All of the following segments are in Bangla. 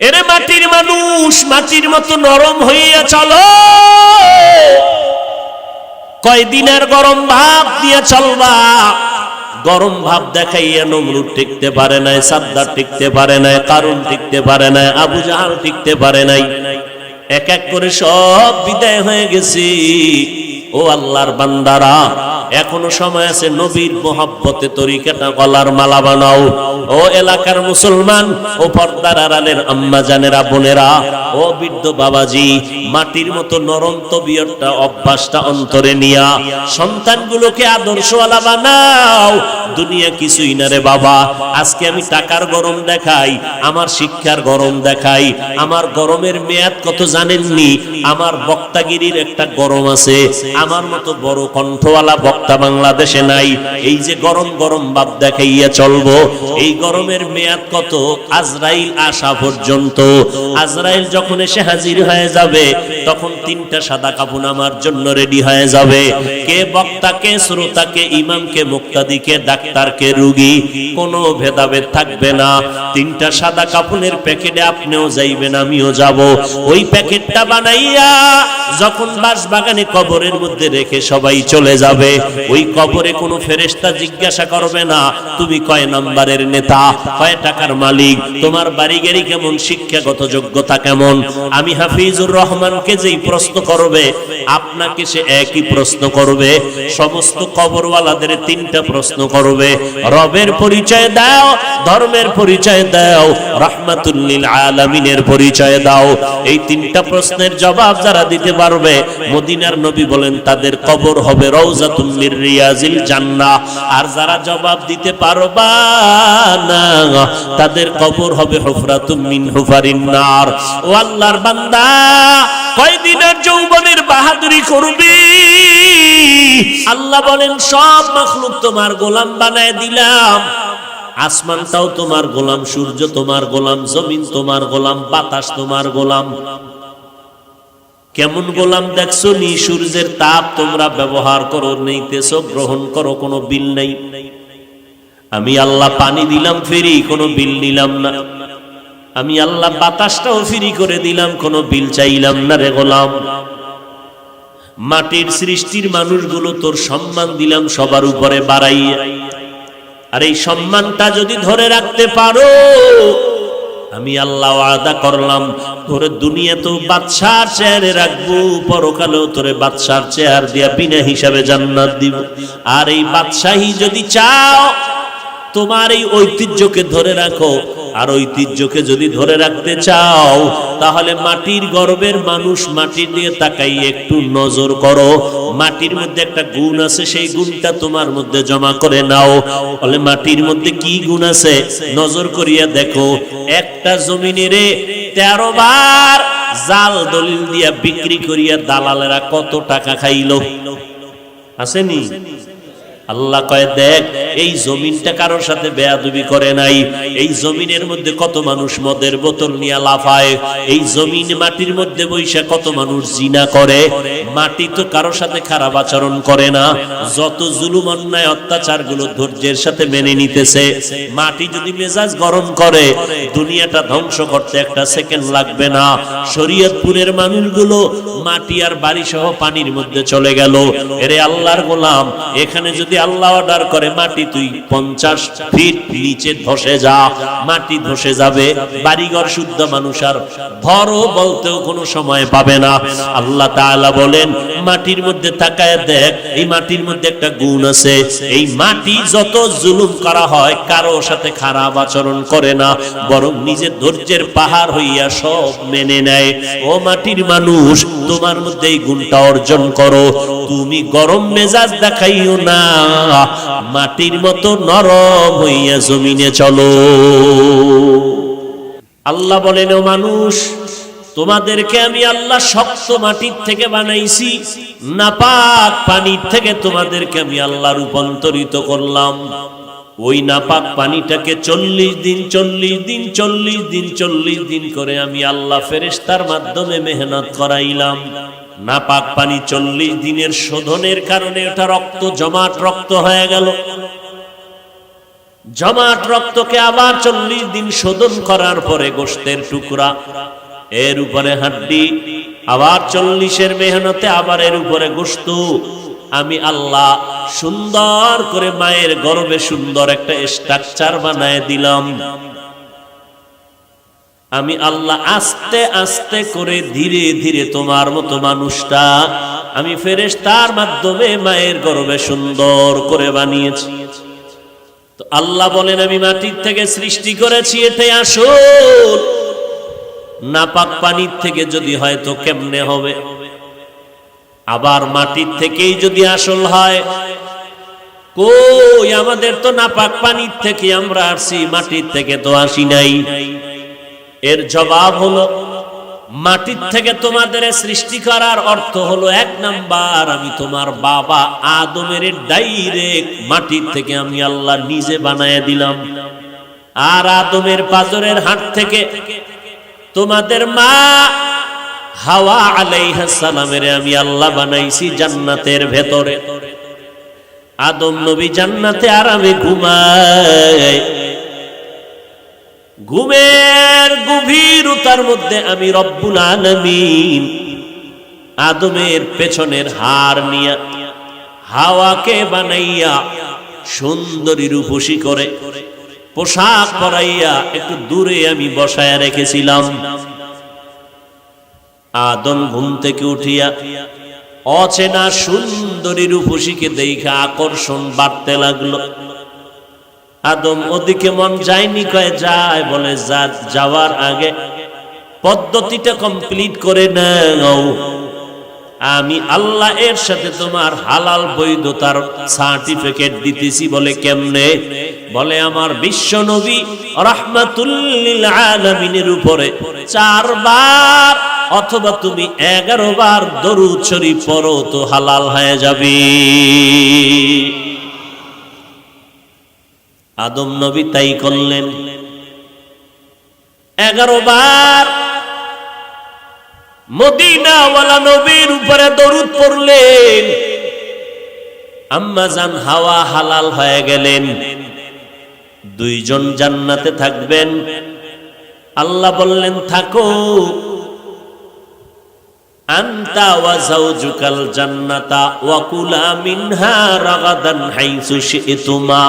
এরে মাটির মানুষ, মাটির মতো নরম হইয়া চলো। কয়দিনের গরম ভাব দিয়ে চলবা। গরম ভাব দেখাইয়া নমরুদ টিকতে পারে নাই, সাদ্দার টিকতে পারে নাই, কারুন টিকতে পারে নাই, আবু জাহাল টিকতে পারে নাই। এক এক করে সব বিদায় হয়ে গেছে। ও আল্লাহর বান্দারা, এখনো সময় আছে, নবীর মোহাব্বতে তরিকাটা গলার মালা বানাও। ও এলাকার মুসলমান, ও পর্দার আড়ালের আম্মা জানেরা, বোনেরা, ও বৃদ্ধ বাবাজি, মাটির মতো নরম তবিয়তটা, অভ্যাসটা অন্তরে নিয়া সন্তানগুলোকে আদর্শওয়ালা বানাও। দুনিয়া কিছুই না রে বাবা। আজকে আমি টাকার গরম দেখাই, আমার শিক্ষার গরম দেখাই, আমার গরমের মেয়াদ কত জানেননি? আমার বক্তাগিরির একটা গরম আছে, আমার মতো বড় কণ্ঠওয়ালা বক্তা বাংলাদেশে নাই। এই যে গরম গরম ভাব দেখাইয়া চলবো, এই গরমের মেয়াদ কত? আজরাইল আসা পর্যন্ত। আজরাইল যখন এসে হাজির হয়ে যাবে, তখন তিনটা সাদা কাফন আমার জন্য রেডি হয়ে যাবে। কে বক্তা, কে শ্রোতা, কে ইমাম, কে মুক্তাদি, কে ডাক্তার, কে রোগী, কোনো ভেদাভেদ থাকবে না। তিনটা সাদা কাফনের প্যাকেটে আপনিও যাইবেন, আমিও যাব। ওই প্যাকেটটা বানাইয়া যখন বাঁশবাগানে কবরের মধ্যে রেখে সবাই চলে যাবে, ওই কবরে কোনো ফেরেশতা জিজ্ঞাসা করবে না তুমি কয় নাম্বারের নেতা, কয় টাকার মালিক, তোমার বাড়ি গাড়ি কেমন, শিক্ষাগত যোগ্যতা কেমন। আমি হাফিজুর রহমানকে যেই প্রশ্ন করবে, আপনাকে সে একই প্রশ্ন করবে। সমস্ত কবরওয়ালাদের তিনটা প্রশ্ন করবে। রবের পরিচয় দাও, ধর্মের পরিচয় দাও, রাহমাতুল লিল আলামিনের পরিচয় দাও। এই তিনটা প্রশ্নের জবাব যারা দিতে পারবে, মদিনার নবী বলেন তাদের কবর হবে রওজাতুম মির রিয়াজিল জান্নাহ। আর যারা জবাব দিতে পারবা না, তাদের কবর হবে হুফরাতুম মিন হুফারিন নার। ও আল্লাহর বান্দা, কয়দিনের যৌবনের বাহাদুরি করবি? আল্লাহ বলেন সব মাখলুক তোমার গোলাম বানায় দিলাম। আসমানটাও তোমার গোলাম, সূর্য তোমার গোলাম, জমিন তোমার গোলাম, বাতাস তোমার গোলাম। কেমন গোলাম দেখছো নি? সূর্যের তাপ তোমরা ব্যবহার করো, নিতেছো, গ্রহণ করো, কোনো বিল নেই। আমি আল্লাহ পানি দিলাম ফ্রি, কোনো বিল নিলাম না। আমি আল্লাহ বাতাসটাও ফ্রি করে দিলাম, কোনো বিল চাইলাম না রে গোলাম। মাটির সৃষ্টির মানুষগুলো তোর সম্মান দিলাম সবার উপরে বাড়াইয়া। আর এই সম্মানটা যদি ধরে রাখতে পারো, আমি আল্লাহ ওয়াদা করলাম তোরে দুনিয়াতেও বাদশার চেয়ারে রাখবো, পরকালেও তোরে বাদশার চেয়ার দিয়া বিনা হিসাবে জান্নাত দিব। আর এই বাদশাহী যদি চাও, তোমার এই ঐতিহ্যকে ধরে রাখো। আর ঐতিহ্যকে যদি ধরে রাখতে চাও, তাহলে মাটির গর্বের মানুষ, মাটির দিয়ে তাকাই একটু নজর করো। মাটির মধ্যে একটা গুণ আছে, সেই গুণটা তোমার মধ্যে জমা করে নাও। বলে মাটির মধ্যে কি গুণ আছে? নজর করিয়া দেখো। একটা জমিনেরে 13 বার জাল দলিল দিয়া বিক্রি করিয়া দালালেরা কত টাকা খাইলো? আসেনি? আল্লাহ কয় দেখ, এই জমিনটা কারোর সাথে বেয়াদবি করে নাই। এই জমিনের মধ্যে কত মানুষ মদের বোতল নিয়ে লাফায়। এই জমিন মাটির মধ্যে বৈশা কত মানুষ জিনা করে। মাটি তো কারোর সাথে খারাপ আচরণ করে না। যত জুলুম অন্যায় অত্যাচার গুলো ধৈর্যের সাথে মেনে নিতেছে। মাটি যদি মেজাজ গরম করে, দুনিয়াটা ধ্বংস করতে একটা সেকেন্ড লাগবে না। শরীয়তপুরের মানুষগুলো মাটি আর বাড়ি সহ পানির মধ্যে চলে গেল। এরে আল্লাহর গোলাম, এখানে যদি আল্লাহ অর্ডার করে মাটি তুই 50 ফিট নিচে ধসে যা, মাটি ধসে যাবে। বাড়িঘর শুদ্ধ মানুষ আর ঘরও বলতেও কোনো সময় পাবে না। আল্লাহ তাআলা বলেন মাটির মধ্যে তাকায় দেখ, এই মাটির মধ্যে একটা গুণ আছে। এই মাটি যত জুলুম করা হয়, কারো সাথে খারাপ আচরণ করে না, বরং নিজের ধৈর্যের পাহাড় হইয়া সব মেনে নেয়। ও মাটির মানুষ, তোমার মধ্যে এই গুণটা অর্জন করো। তুমি গরম মেজাজ দেখাইও না, মাটির মতো নরম হইয়া জমিনে চলো। আল্লাহ বলেন ও মানুষ, তোমাদেরকে আমি আল্লাহ শক্ত মাটির থেকে বানাইছি, নাপাক পানির থেকে তোমাদেরকে আমি আল্লাহ রূপান্তরিত করলাম। ওই নাপাক পানিটাকে 40 দিন করে আমি আল্লাহ ফেরেশতার মাধ্যমে মেহনত করাইলাম। নাপাক পানি 40 দিনের শোধনের কারণে ওটা রক্ত জমাট রক্ত হয়ে গেল। জমাট রক্তকে আবার 40 দিন শোধন করার পরে গোশতের টুকরা, এর উপরে হাড্ডি, আবার 40-এর মেহনতে আবার এর উপরে গোশত। আমি আল্লাহ সুন্দর করে মায়ের গর্ভে সুন্দর একটা স্ট্রাকচার বানায় দিলাম। আমি আল্লাহ আস্তে আস্তে করে ধীরে ধীরে তোমার মতো মানুষটা আমি ফেরেশতার মাধ্যমে মায়ের গর্ভে সুন্দর করে বানিয়েছি। তো আল্লাহ বলেন আমি মাটির থেকে সৃষ্টি করেছি, এটাই আসল। নাপাক পানির থেকে যদি হয় তো কেমনে হবে? আবার মাটির থেকেই যদি আসল হয়, কই আমাদের তো নাপাক পানির থেকে আমরা আসছি, মাটির থেকে তো আসি নাই। এর জবাব হলো মাটির থেকে তোমাদের সৃষ্টি করার অর্থ হলো 1 নাম্বার, আমি তোমার বাবা আদমের ডাইরেক্ট মাটির থেকে আমি আল্লাহ নিজে বানায় দিলাম। আর আদমের পাজরের হাড় থেকে তোমাদের মা হাওয়া আলাইহিস সালামের আমি আল্লাহ বানাইছি জান্নাতের ভেতরে। আদম নবী জান্নাতে আরামে ঘুমায়, ঘুমের গভীরতার মধ্যে আমি রব্বুল আলামিন আদমের পেছনের হাড় নিয়া হাওয়াকে বানাইয়া সুন্দরী রূপসী করে পোশাক পরাইয়া একটু দূরে আমি বসায়া রেখেছিলাম। আদম ঘুম থেকে উঠিয়া অচেনা সুন্দরী রূপসীকে দেখে আকর্ষণ বাড়তে লাগলো। আদম ওদিকে মন যায়নি, কয় যায়, বলে যাওয়ার আগে পদ্ধতিটা কমপ্লিট করে নাও। আমি আল্লাহ এর সাথে তোমার হালাল বৈধতার সার্টিফিকেট দিতেছি। বলে কেমনে? বলে আমার বিশ্ব নবী রাহমাতুল লিল আলামিনের উপরে 4 বার অথবা তুমি 11 বার দরুদ শরীফ পড়ো তো হালাল হয়ে যাবে। আদম নবী তাই করলেন, 11 বার মদিনাওয়ালা নবীর উপরে দরুদ পড়লেন। আম্মা জান হাওয়া হালাল হয়ে গেলেন। 2 জন জান্নাতে থাকবেন। আল্লাহ বললেন থাকো, আনতা ওয়া যাওজুকাল জান্নাতা ওয়া কুলা মিনহা রাগাদান হাইসু শি'তুমা।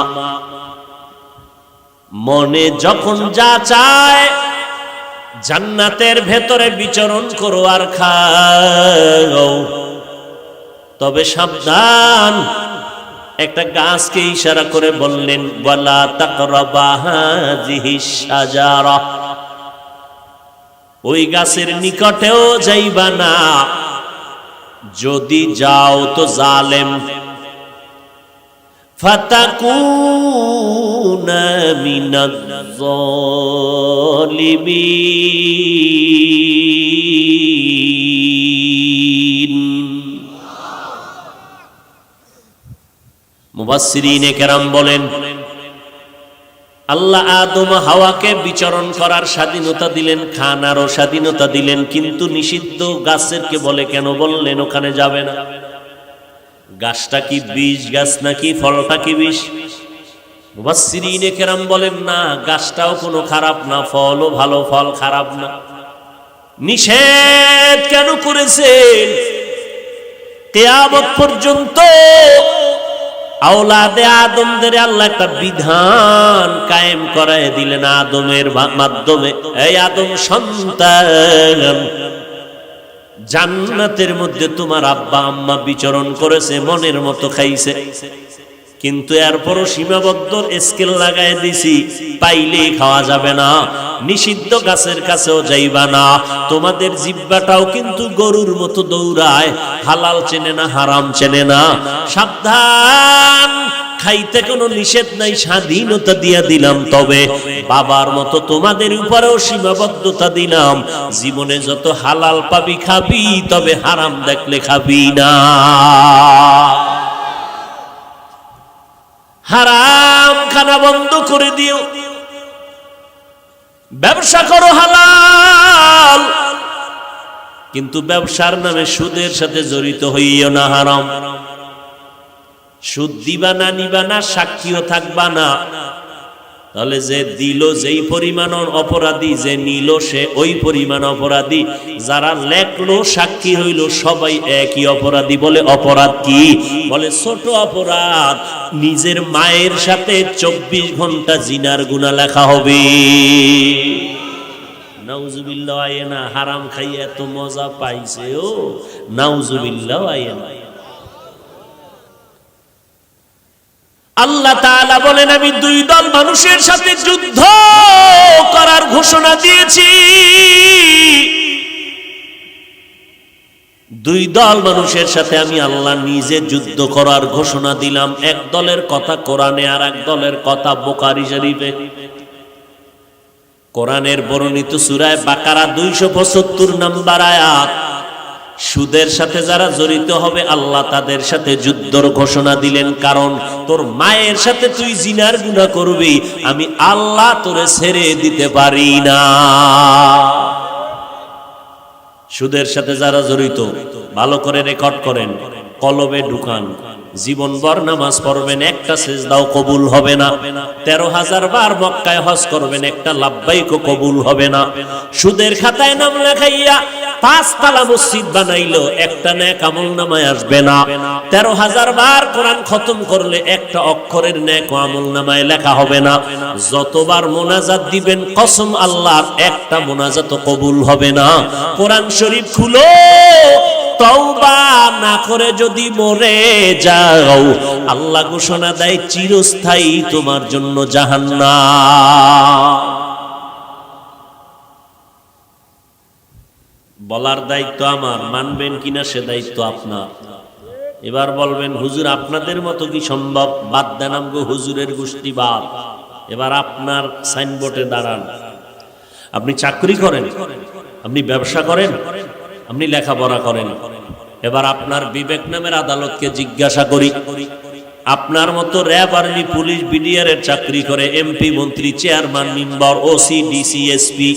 মনে যখন যা চায় জান্নাতের ভেতরে বিচরণ করো আর খাও, তবে সাবধান। একটা গাছকে ইশারা করে বললেন ওয়ালা তাকরাবা হাযিহিশ শাজারা, ওই গাছের নিকটেও যাইবা না, যদি যাও তো জালেম। ফাতাকুনা মিনাজ যালিমিন। মুফাসসিরিনে কেরাম বলেন আল্লাহ আদম হাওয়াকে বিচরণ করার স্বাধীনতা দিলেন, খানারও স্বাধীনতা দিলেন, কিন্তু নিষিদ্ধ গাছেরকে বলে কেন বললেন ওখানে যাবে না? গাছটা কি বিষ গাছ নাকি ফলটা কি বিষ? মুফাসসিরিনে কেরাম বলেন না, গাছটাও কোনো খারাপ না, ফলও ভালো, ফল খারাপ না। নিষেধ কেন করেছেন? কিয়ামত পর্যন্ত আওলাদে আদমদের আল্লাহ একটা বিধান কায়েম করায় দিলেন আদমের মাধ্যমে। এই আদম সন্তান, জান্নাতের মধ্যে তোমার আব্বা আম্মা বিচরণ করেছে, মনের মতো খাইছে, কিন্তু এরপরও সীমাবদ্ধ স্কেল লাগায় দিছি, পাইলেই খাওয়া যাবে না, নিষিদ্ধ গাছের কাছেও যাইবা না। তোমাদের জিহ্বাটাও কিন্তু গরুর মতো দৌড়ায়, হালাল চেনে না, হারাম চেনে না। সাবধান, খাইতে কোনো নিষেধ নাই, স্বাধীনতা দিয়া দিলাম, তবে বাবার মতো তোমাদের উপরেও সীমাবদ্ধতা দিলাম। জীবনে যত হালাল পাবি খাবি, তবে হারাম দেখলে খাবি না। হারাম খানা বন্ধ করে দিও, ব্যবসা করো হালাল, কিন্তু ব্যবসার নামে সুদের সাথে জড়িত হইও না, হারাম। সুদ দিবা না, নিবা না, সাক্ষীও থাকবা না, তাহলে যে দিল যেই পরিমাণ অপরাধী, যে নিল সে ওই পরিমাণ অপরাধী, যারা লেখলো সাক্ষী হইল সবাই একই অপরাধী। বলে অপরাধ কি? বলে ছোট অপরাধ, নিজের মায়ের সাথে 24 ঘন্টা জিনার গুনাহ লেখা হবে। নাউজুবিল্লাহ, আয়েনা হারাম খাইয়া এত মজা পাইছে ও, নাউজুবিল্লাহ আয়েনা। আল্লাহ তাআলা বলেন, আমি দুই দল মানুষের সাথে যুদ্ধ করার ঘোষণা দিয়েছি। দুই দল মানুষের সাথে আমি আল্লাহ নিজে যুদ্ধ করার ঘোষণা দিলাম। এক দলের কথা কোরআনে, আর এক দলের কথা বুখারী শরীফে। কোরআনের বর্ণিত সূরা বাকারা 275 নম্বর আয়াত। সুদের সাথে যারা জড়িত হবে আল্লাহ তাদের সাথে যুদ্ধর ঘোষণা দিলেন। কারণ তোর মায়ের সাথে তুই জিনার গুনাহ করবি, আমি আল্লাহ তোরে ছেড়ে দিতে পারি না। সুদের সাথে যারা জড়িত ভালো করে রেকর্ড করেন, কলবে ঢুকান। জীবনভর নামাজ পড়বেন, একটা সিজদাও কবুল হবে না। 13,000 বার মক্কায় হজ করবেন, একটা লাব্বাইকও কবুল হবে না। সুদের খাতায় নাম লেখাইয়া 5 তালা মসজিদ বানাইলো, একটা নেক আমলনামায় আসবে না। 13,000 বার কোরআন খতম করলে একটা অক্ষরের নেক আমলনামায় লেখা হবে না। যতবার মোনাজাত দিবেন কসম আল্লাহর, একটা মোনাজাতও কবুল হবে না। কোরআন শরীফ খুলো, তওবা না করে যদি মরে যাও আল্লাহ ঘোষণা দেয় চিরস্থায়ী তোমার জন্য জাহান্নাম। বলার দায়িত্ব আমার, মানবেন কিনা সে দায়িত্ব আপনার। এবার বলবেন হুজুর আপনাদের মতো কি সম্ভব? বাদ দেন আমগো হুজুরের গোষ্ঠী বাদ। এবার আপনার সাইনবোর্ডে দাঁড়ান। আপনি চাকরি করেন, আপনি ব্যবসা করেন, আপনি লেখাপড়া করেন। এবার আপনার বিবেক নামের আদালতকে জিজ্ঞাসা করি, আপনার মতো র্যাব, আর্মি, পুলিশ, বিডিআর এর চাকরি করে, এমপি, মন্ত্রী, chairman, member, OC, DC, SP,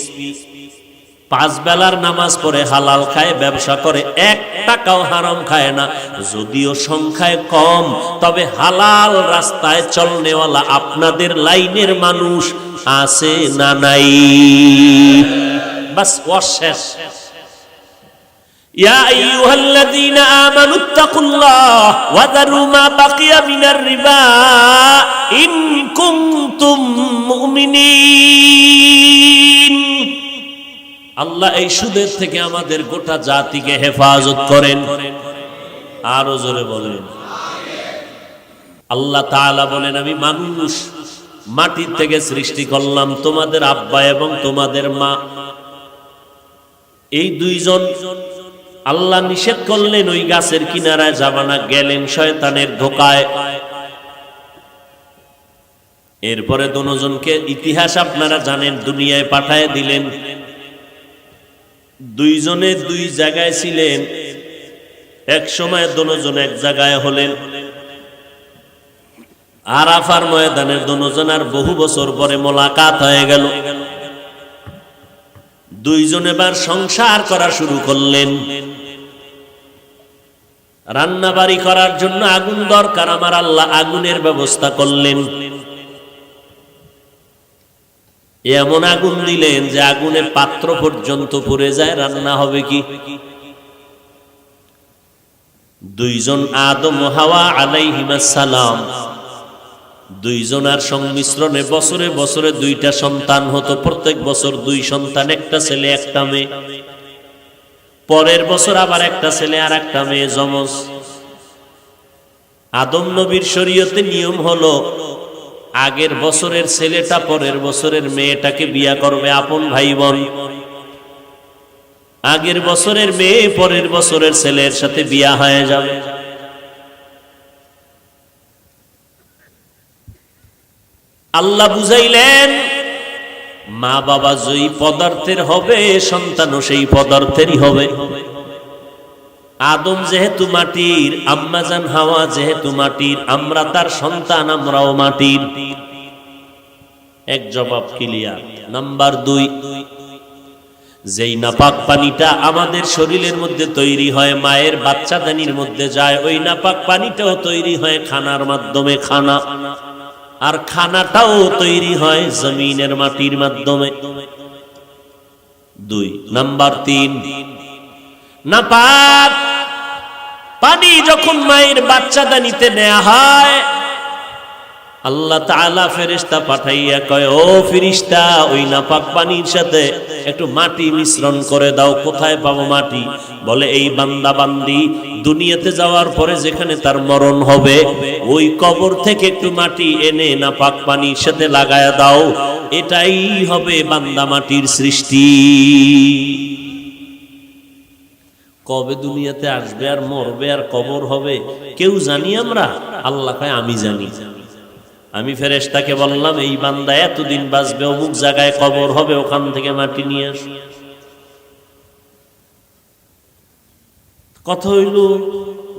5 বেলার নামাজ পড়ে, হালাল খায়, ব্যবসা করে, 1 টাকাও হারাম খায় না। যদিও সংখ্যায় কম, তবে হালাল রাস্তায় চলনেওয়ালা আপনাদের লাইনের মানুষ আছে না নাই? বাস ওয়াশেষ। ইয়া আইয়ুহাল্লাযীনা আমানুত্তাকুল্লাহ ওয়া যারু মা বাকিয়া মিনার রিবা ইন কুনতুম মুমিনিন। আল্লাহ এই সুদের থেকে আমাদের গোটা জাতিকে হেফাজত করেন। আরো জোরে বলেন আল্লাহ তাআলা বলেন, আমি মানুষ মাটির থেকে সৃষ্টি করলাম, তোমাদের আব্বা এবং তোমাদের মা এই দুইজন। আল্লাহ নিষেধ করলেন ওই গাছের কিনারায় যাবা না, গেলেন শয়তানের ধোকায়। এরপরে দুজনকে ইতিহাস আপনারা জানেন, দুনিয়ায় পাঠায় দিলেন। দুইজনে দুই জায়গায় ছিলেন, এক সময় দুজন এক জায়গায় হলেন। আরাফার ময়দানে দুজনের বহু বছর পরে মোলাকাত হয়ে গেল। দুইজন এবার সংসার করা শুরু করলেন। রান্না বাড়ি করার জন্য আগুন দরকার, আমার আল্লাহ আগুনের ব্যবস্থা করলেন। এমন আগুন দিলেন যে আগুনে পাত্র পর্যন্ত পুড়ে যায়, রান্না হবে কি? দুইজন আদম ও হাওয়া আলাইহিমাস সালাম, দুইজনের সংমিশ্রণে বছরে বছরে 2টা সন্তান হতো। প্রত্যেক বছর 2 সন্তান, একটা ছেলে একটা মেয়ে। পরের বছর আবার একটা ছেলে আর একটা মেয়ে, যমজ। আদম নবীর শরীয়তে নিয়ম হলো আগের বছরের ছেলেটা পরের বছরের মেয়েটাকে বিয়া করবে, আপন ভাই বোন। আগের বছরের মেয়ে পরের বছরের ছেলের সাথে বিয়া হয়ে যাবে। আল্লাহ বুঝাইলেন, মা বাবা যেই পদার্থের হবে সন্তানও সেই পদার্থেরই হবে। আদম যেহেতু মাটির, আম্মাজান হাওয়া যেহেতু মাটির, আমরা তার সন্তান, আমরাও মাটির। এক জবাব ক্লিয়ার। নাম্বার 2, যেই নাপাক পানিটা আমাদের শরীরের মধ্যে তৈরি হয়, মায়ের বাচ্চাদানির মধ্যে যায়, ওই নাপাক পানিটাও তৈরি হয় খানার মাধ্যমে। খানা আর খানাটাও তৈরি হয় জমিনের মাটির মাধ্যমে। 2 নাম্বার 3, নাপাক পানি যখন মায়ের বাচ্চাদানিতে নেওয়া হয়, আল্লাহ তাআলা ফেরেশতা পাঠাইয়া কয়, ও ফেরেশতা, ওই নাপাক পানির সাথে একটু মাটি মিশ্রণ করে দাও। কোথায় পাবো মাটি? বলে এই বান্দা বান্দি দুনিয়াতে যাওয়ার পরে যেখানে তার মরণ হবে, ওই কবর থেকে একটু মাটি এনে নাপাক পানির সাথে লাগায়া দাও। এটাই হবে বান্দা মাটির সৃষ্টি। কবে দুনিয়াতে আসবে আর মরবে আর কবর হবে কেউ জানি আমরা? আল্লাহ কয় আমি জানি। আমি ফেরেশতাকে বললাম, এই বান্দা এতদিন বাঁচবে, অমুক জায়গায় কবর হবে, ওখান থেকে মাটি নিয়ে আস। কথা হইল,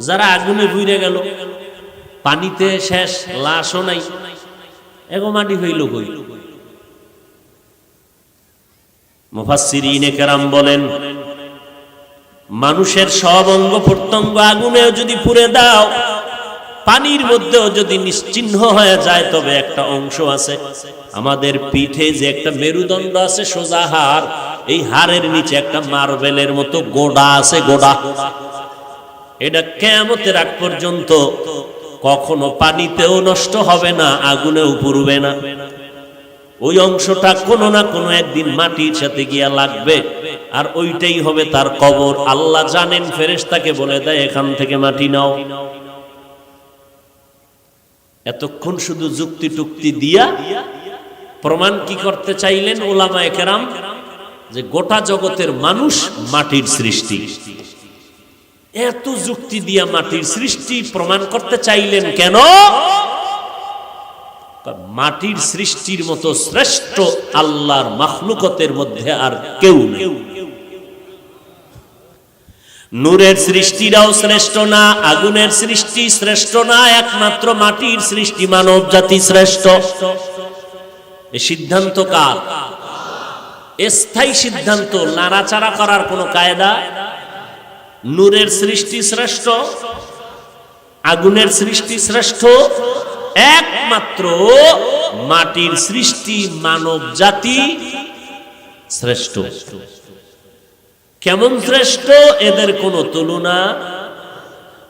যারা আগুনে পুড়ে গেল, পানিতে শেষ, লাশও নাই, এগো মাটি হইল কই? মুফাসসিরিনে কেরাম বলেন, মানুষের সব অঙ্গ প্রত্যঙ্গ আগুনেও যদি পুড়ে দাও, পানির মধ্যেও যদি নিশ্চিহ্ন হয়ে যায়, তবে একটা অংশ আছে আমাদের পিঠে যে একটা মেরুদণ্ড আছে, সোজা হাড়, এই হাড়ের নিচে একটা মার্বেলের মতো গোড়া আছে, গোড়া। এটা কিয়ামতের আগ পর্যন্ত কখনো পানিতেও নষ্ট হবে না, আগুনেও পুড়বে না। ওই অংশটা কোনো না কোনো একদিন মাটির সাথে গিয়া লাগবে, আর ওইটাই হবে তার কবর। আল্লাহ জানেন, ফেরেশতাকে বলে দেয় এখান থেকে মাটি নাও। এতক্ষণ শুধু যুক্তি টুক্তি দিয়া প্রমাণ কি করতে চাইলেন উলামায়ে কেরাম? যে গোটা জগতের মানুষ মাটির সৃষ্টি। এত যুক্তি দিয়া মাটির সৃষ্টি প্রমাণ করতে চাইলেন কেন? মাটির সৃষ্টির মতো শ্রেষ্ঠ আল্লাহর মাখলুকতের মধ্যে আর কেউ নেই। নূরের সৃষ্টিরাও শ্রেষ্ঠ না, আগুনের সৃষ্টি শ্রেষ্ঠ না, একমাত্র মাটির সৃষ্টি মানব জাতি শ্রেষ্ঠ। এই সিদ্ধান্ত কার? স্থায়ী সিদ্ধান্ত, নাড়াচাড়া করার কোনো কায়দা। নূরের সৃষ্টি শ্রেষ্ঠ, আগুনের সৃষ্টি শ্রেষ্ঠ, একমাত্র মাটির সৃষ্টি মানব জাতি শ্রেষ্ঠ। কেমন শ্রেষ্ঠ? এদের কোনো তুলনা।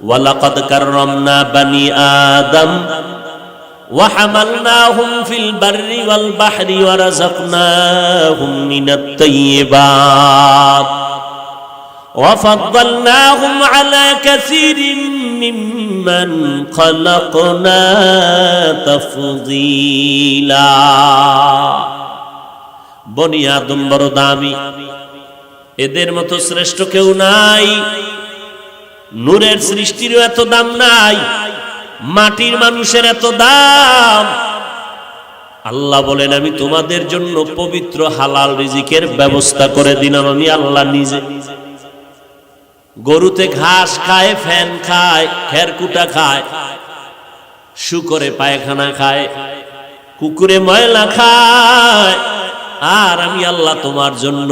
ওয়ালাকাদ কাররামনা বানি আদম ওয়া হামালনাহুম ফিল বাররি ওয়াল বাহরি ওয়া রাযাকনাহুম মিনাত তাইয়্যিবাত ওয়া ফাদ্দালনাহুম আলা কাসীরিন মিম্মান খালাকনা তাফদীলা। বনি আদম বড় দামি, এদের মতো শ্রেষ্ঠ কেউ নাই। নূরের সৃষ্টিরও এত দাম নাই, মাটির মানুষের এত দাম। আল্লাহ বলেন, আমি তোমাদের জন্য পবিত্র হালাল রিজিকের ব্যবস্থা করে দিলাম আমি আল্লাহ নিজে। গরুতে ঘাস খায়, ফ্যান খায়, খেরকুটা খায়, শুকরে পায়খানা খায়, কুকুরে ময়লা খায়, আর আমি আল্লাহ তোমার জন্য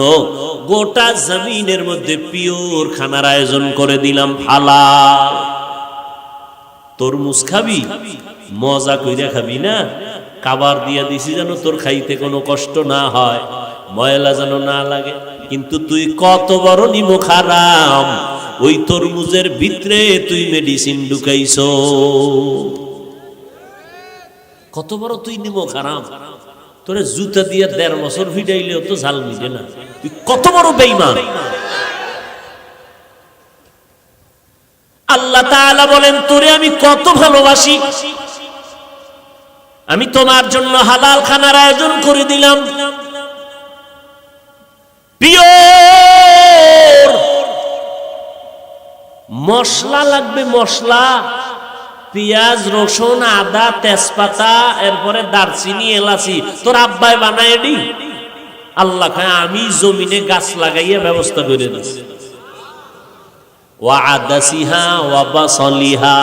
গোটা জমিনের মধ্যে পিওর খানার আয়োজন করে দিলাম হালাল। তরমুজ খাবি, মজা কইরা খাবি না, খাবার দিয়া দিছি যেন তোর খাইতে কোনো কষ্ট না হয়, ময়লা যেন না লাগে। কিন্তু তুই কত বড় নিমক হারাম, ওই তরমুজের ভিতরে তুই মেডিসিন ঢুকাইছো। কত বড় তুই নিমক হারাম, তোরে জুতা দিয়ে ১.৫ বছর ভিড়াইলেও তো ঝাল মিটে না। তুই কত বড় বেঈমান। আল্লাহ তাআলা বলেন, তোরে আমি কত ভালোবাসি, আমি তোমার জন্য হালাল খানার আয়োজন করে দিলাম। পিওর মশলা লাগবে, মশলা, পেঁয়াজ, রসুন, আদা, তেজপাতা, এরপরে দারচিনি, এলাচি, তোর আব্বাই বানায় দি। আল্লাহ কয়, আমি জমিনে গাছ লাগাইয়া ব্যবস্থা করে দিছি। ওয়া আদাসিহা ওয়া বাসলিহা।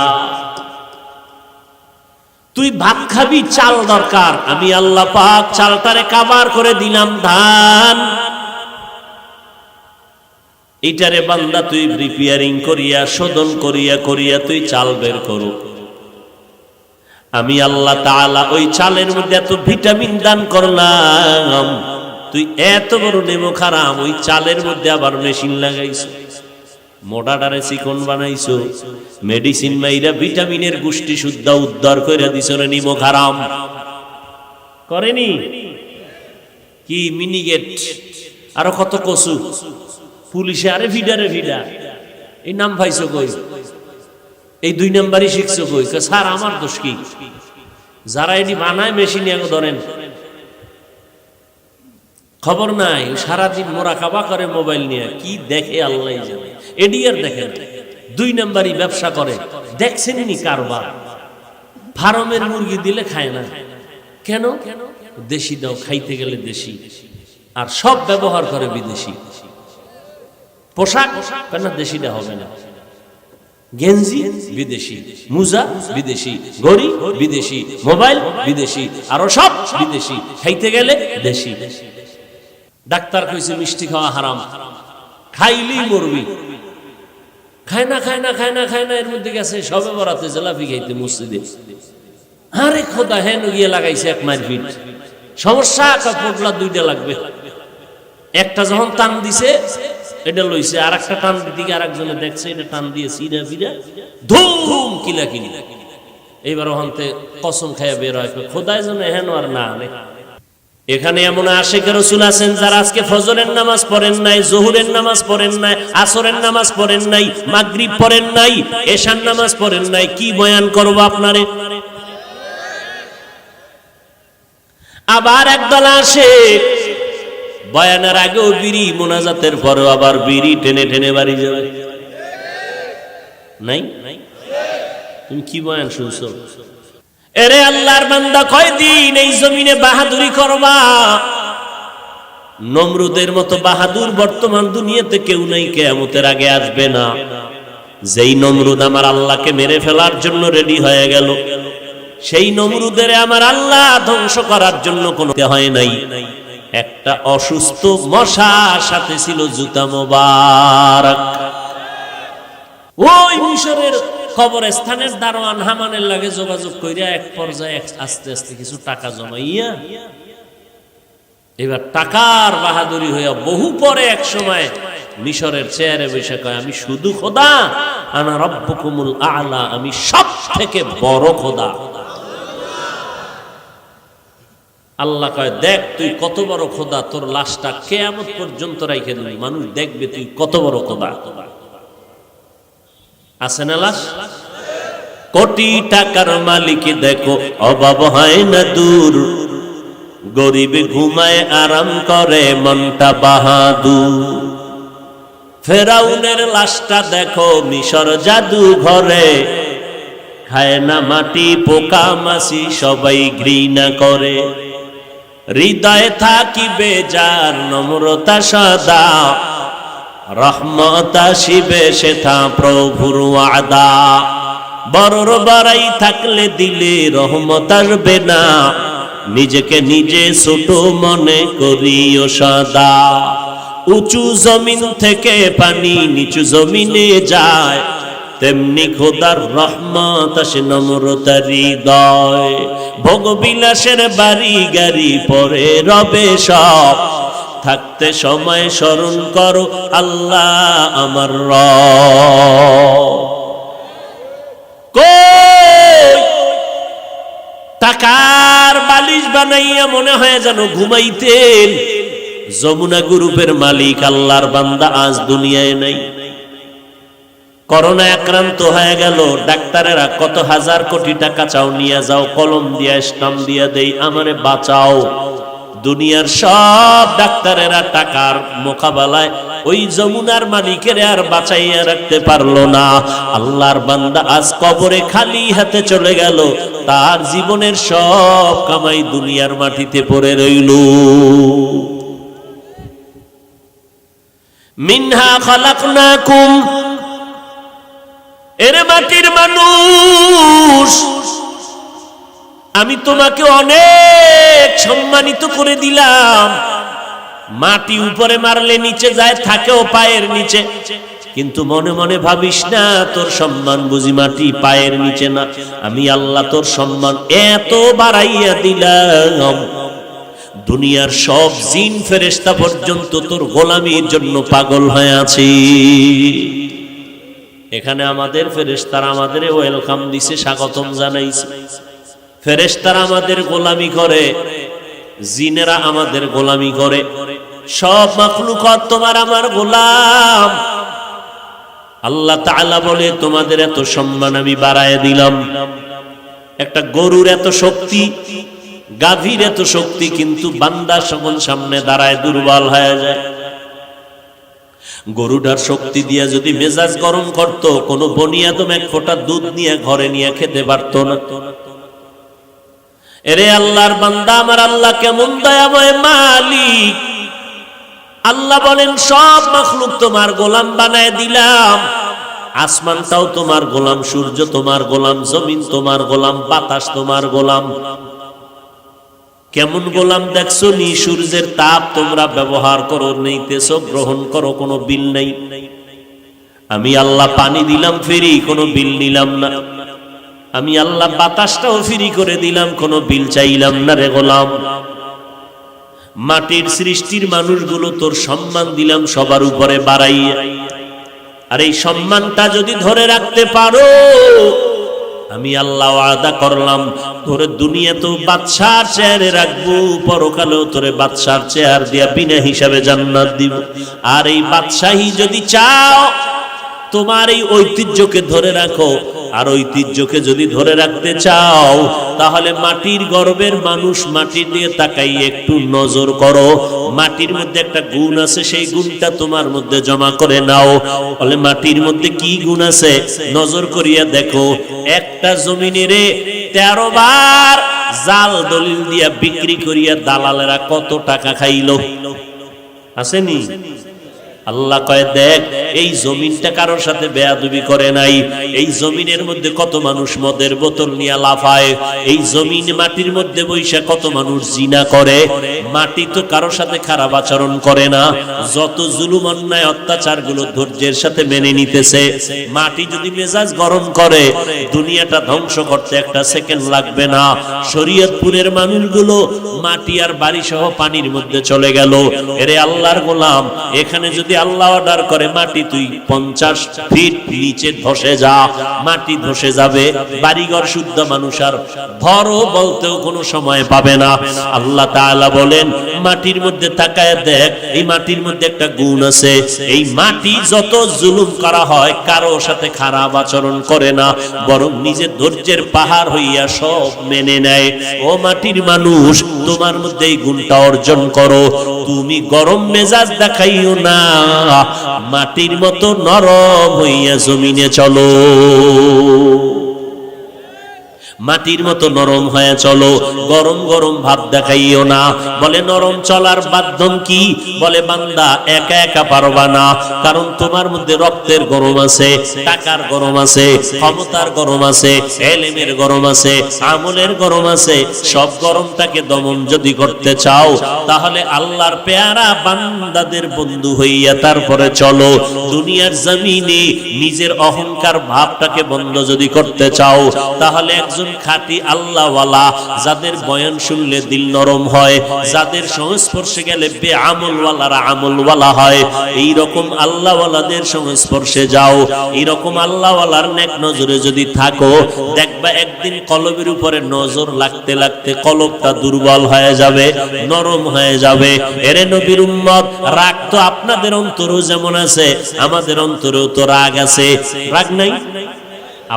তুই ভাত খাবি, চাল দরকার, আমি আল্লাহ পাক চালটারে কাবার করে দিলাম ধান। এইটারে বান্দা তুই প্রিপেয়ারিং করিয়া, শোধন করিয়া করিয়া তুই চাল বের করো। আমি আল্লাহ তাআলা ওই চালের মধ্যে এত ভিটামিন দান করলাম, তুই এত বড় নেমো খারাম, ওই চালের মধ্যে আবার মেশিন লাগাইছো, মোটাটারে চিকন বানাইছো, মেডিসিন মাইরা ভিটামিনের গোষ্ঠী শুদ্ধ উদ্ধার কইরা দিছো রে নিমো খারাম। করেনি কি মিনিগেট আরো কত কসু, পুলিশে আরে ভিডারে ভিডা, এই নাম পাইছো কই, এই 2 নাম্বারই শিখছো কই? স্যার আমার দোষ কি? যারা এটি বানায় মেশিনে ধরেন খবর নাই, সারাদিন মোরাকাবা করে মোবাইল নিয়ে, কি দেখে আল্লাহ জানে। এডি আর দেখেন 2 নাম্বারই ব্যবসা করে, দেখছেননি কারবার। ফার্মের মুরগি দিলে খায় না কেন? দেশি দাও, খাইতে গেলে দেশি, আর সব ব্যবহার করে বিদেশি। পোশাক কেন দেশিটা হবে না, গেঞ্জি বিদেশি, মুজা বিদেশি, ঘড়ি বিদেশি, মোবাইল বিদেশি, আরো সব বিদেশি, খাইতে গেলে দেশি। ডাক্তার কইছে মিষ্টি খাওয়া হারাম, খাইলেই মরবি। খায় না খায় না খায় না খায় না, এর মধ্যে গেছে সবে বরাতে জেলাপি খাইতে মসজিদে। আরে খোদা, হেন গিয়ে লাগাইছে 1 মারপিট, সমস্যা পটলা 2টা লাগবে। একটা যখন টান দিছে এটা লইছে, আর একটা টান দিকে আর একজনে দেখছে, এটা টান দিয়ে সিরা ফিরা ধুম কিলা কিনি। এইবার ওখানতে কসম খাইয়া বের হয়, খোদায় যেন হেন আর না আনে। এখানে এমন আশিকের রাসূল আছেন যারা আজকে ফজরের নামাজ পড়েন নাই, জোহরের নামাজ পড়েন নাই, আসরের নামাজ পড়েন নাই, মাগরিব পড়েন নাই, এশার নামাজ পড়েন নাই। কি বয়ান করব আপনারে? আবার একদল আসে বয়ানের আগেও বিড়ি, মোনাজাতের পরেও আবার বিড়ি টেনে টেনে বাড়ি যাবে। নাই? তুমি কি বয়ান শুনছো? এরে আল্লাহর বান্দা, কয়দিন এই জমিনে বাহাদুরি করবা? নমরুদের মতো বাহাদুর বর্তমান দুনিয়াতে কেউ নাই, কিয়ামতের আগে আসবে না। যেই নমরুদ আমার আল্লাহকে মেরে ফেলার জন্য রেডি হয়ে গেল, সেই নমরুদের আমার আল্লাহ ধ্বংস করার জন্য কোনো হয় নাই। একটা অসুস্থ মশার সাথে ছিল জুতা মোবারক। ওই মিশরের কবরস্থানের দারোয়ান হামানের লাগে যোগাযোগ কইরা এক পর্যায়ে আস্তে আস্তে কিছু টাকা জমাইয়া, এবার টাকার বাহাদুরি হইয়া বহু পরে এক সময় মিশরের চেয়ারে বসে কয়, আমি শুধু খোদা, আনা রব্বুকুমুল আ'লা, আমি সব থেকে বড় খোদা। আল্লাহ কয়, দেখ তুই কত বড় খোদা, তোর লাশটা কিয়ামত পর্যন্ত রাইখে দিবি, মানুষ দেখবে তুই কত বড় খোদা। আছে না লাশ? কোটি টাকার মালিক দেখো অভাব হয় না দূর, গরিব ঘুমায় আরাম করে মনটা বাহাদুর। ফেরাউনের লাশটা দেখো মিশর জাদু ঘরে, খায় না মাটি পোকা মাছি সবাই ঘৃণা করে। হৃদয়ে থাকিবে যার নম্রতা সদা, রহমত আসিবে সেথা প্রভুর ওয়াদা। বড়র বাড়াই থাকলে দিলে রহমত আসবে না, নিজেকে নিজে ছোট মনে করিও সদা। উঁচু জমিন থেকে পানি নিচু জমিনে যায়, তেমনি খোদার রহমত আসে নম্রতার হৃদয়। ভোগবিলাসের বাড়ি গাড়ি পরে রবে সব, থাকতে সময় স্মরণ করো আল্লাহ আমার রব। কই টাকার বালিশ বানাইয়া মনে হয় যেন ঘুমাইতেন। যমুনা গ্রুপের মালিক আল্লাহর বান্দা আজ দুনিয়ায় নাই। করোনা আক্রান্ত হয়ে গেল, ডাক্তারেরা কত হাজার কোটি টাকা চাও, নিয়ে যাও, কলম দিয়া স্টাম্প দিয়া দেই, আমারে বাঁচাও। দুনিয়ার সব ডাক্তারেরা টাকার মোকাবেলায় ওই যমুনার মালিকের আর বাঁচাইয়া রাখতে পারলো না। আল্লাহর বান্দা আজ কবরে খালি হাতে চলে গেল, তার জীবনের সব কামাই দুনিয়ার মাটিতে পড়ে রইল। মিনহা খালাকনাকুম, এরে মাটির মানুষ, আমি তোমাকে অনেক সম্মানিত করে দিলাম। মাটি উপরে মারলে নিচে যায়, থাকেও পায়ের নিচে, কিন্তু মনে মনে ভাবিস না তোর সম্মান বুঝি মাটি পায়ের নিচে না। আমি আল্লাহ তোর সম্মান এত বাড়াইয়া দিলাম, দুনিয়ার সব জিন ফেরেশতা পর্যন্ত তোর গোলামির জন্য পাগল হয়ে আছে। এখানে আমাদের ফেরেশতারা আমাদের ওয়েলকাম দিছে, স্বাগতম জানাইছে। ফেরেশতারা আমাদের গোলামি করে, জিনেরা আমাদের গোলামি করে, সব মাখলুকাত তোমার আমার গোলাম। আল্লাহ তাআলা বলে তোমাদের এত সম্মান আমি বাড়ায় দিলাম। একটা গরুর এত শক্তি, গাভীর এত শক্তি, কিন্তু বান্দা যখন সামনে দাঁড়ায় দুর্বল হয়ে যায়। গরুটার শক্তি দিয়া যদি মেজাজ গরম করত, কোন বনিয়াদম এক ফোঁটা দুধ নিয়ে ঘরে নিয়ে খেতে পারত না। এরে আল্লাহর বান্দা, আমার আল্লাহ কেমন দয়াময় মালিক। আল্লাহ বলেন সব মাখলুক তোমার গোলাম বানায় দিলাম। আসমানটাও তোমার গোলাম, সূর্য তোমার গোলাম, জমিন তোমার গোলাম, বাতাস তোমার গোলাম। কেমন গোলাম দেখছো নি? সূর্যের তাপ তোমরা ব্যবহার করো, নিতেছো, গ্রহণ করো, কোনো বিল নেই। আমি আল্লাহ পানি দিলাম ফ্রি, কোনো বিল নিলাম না। আমি আল্লাহ বাতাসটাও ফ্রি করে দিলাম, কোনো বিল চাইলাম না রে গোলাম। মাটির সৃষ্টির মানুষগুলো তোর সম্মান দিলাম সবার উপরে বাড়াইয়া। আর এই সম্মানটা যদি ধরে রাখতে পারো, আমি আল্লাহ ওয়াদা করলাম তোরে দুনিয়াতেও বাদশার চেয়ারে রাখবো, পরকালেও তোরে বাদশার চেয়ার দিয়া বিনা হিসাবে জান্নাত দিব। আর এই বাদশাহী যদি চাও, তোমার এই ঐতিহ্যকে ধরে রাখো। আর ঐতিহ্যকে যদি ধরে রাখতে চাও, তাহলে মাটির গর্বের মানুষ, মাটির দিয়ে তাকাই একটু নজর করো। মাটির মধ্যে একটা গুণ আছে, সেই গুণটা তোমার মধ্যে জমা করে নাও। বলে মাটির মধ্যে কি গুণ আছে? নজর করিয়া দেখো। একটা জমিনেরে 13 বার জাল দলিল দিয়া বিক্রি করিয়া দালালেরা কত টাকা খাইলো? আসেনি? আল্লাহ কয় দেখ, এই জমিনটা কারোর সাথে বেয়াদবি করে নাই। এই জমিনের মধ্যে কত মানুষ মদের বোতল নিয়ে লাফায়। এই জমিন মাটির মধ্যে বৈশা কত মানুষ জিনা করে। মাটি তো কারোর সাথে খারাপ আচরণ করে না। যত জুলুম অন্যায় অত্যাচার গুলো ধৈর্যের সাথে মেনে নিতেছে। মাটি যদি মেজাজ গরম করে, দুনিয়াটা ধ্বংস করতে একটা সেকেন্ড লাগবে না। শরীয়তপুরের মানুষগুলো মাটি আর বাড়ি সহ পানির মধ্যে চলে গেল। এরে আল্লাহর গোলাম, এখানে যদি আল্লাহ অর্ডার করে মাটি তুই 50 ফিট নিচে ধসে যা, মাটি ধসে যাবে। বাড়িঘর শুদ্ধ মানুষ আর ধরো বলতেও কোনো সময় পাবে না। আল্লাহ তাআলা বলেন মাটির মধ্যে তাকায় দেখ, এই মাটির মধ্যে একটা গুণ আছে। এই মাটি যত জুলুম করা হয়, কারো সাথে খারাপ আচরণ করে না, বরং নিজের ধৈর্যের পাহাড় হইয়া সব মেনে নেয়। ও মাটির মানুষ, তোমার মধ্যে এই গুণটা অর্জন করো। তুমি গরম মেজাজ দেখাইও না, মাটির মতো নরম হইয়া জমিনে চলো। মাটির মতো নরম হয়ে চলো, গরম গরম ভাব দেখাইও না। বলে নরম চলার মাধ্যম কি? বলে বান্দা একা একা পারবা না, কারণ তোমার মধ্যে রক্তের গরম আছে, টাকার গরম আছে, ক্ষমতার গরম আছে, এলেমের গরম আছে, আমলের গরম আছে। সব গরমটাকে দমন যদি করতে চাও, তাহলে আল্লাহর পেয়ারা বান্দাদের বন্ধু হইয়া তারপরে চলো। দুনিয়ার জমিনে নিজের অহংকার ভাবটাকে বন্ধ যদি করতে চাও, তাহলে একজন খাঁটি আল্লাহওয়ালা, যাদের বয়ান শুনলে দিল নরম হয়, যাদের সংস্পর্শে গেলে বেআমলওয়ালারা আমলওয়ালা হয়, এইরকম আল্লাহওয়ালাদের সংস্পর্শে যাও। এইরকম আল্লাহওয়ালার নেক নজরে যদি থাকো, দেখবা একদিন কলবের উপরে নজর লাগতে লাগতে কলবটা দুর্বল হয়ে যাবে, নরম হয়ে যাবে। এরে নবীর উম্মত, রাগ তো আপনাদের অন্তরেও যেমন আছে, আমাদের অন্তরেও তো রাগ আছে। রাগ নাই?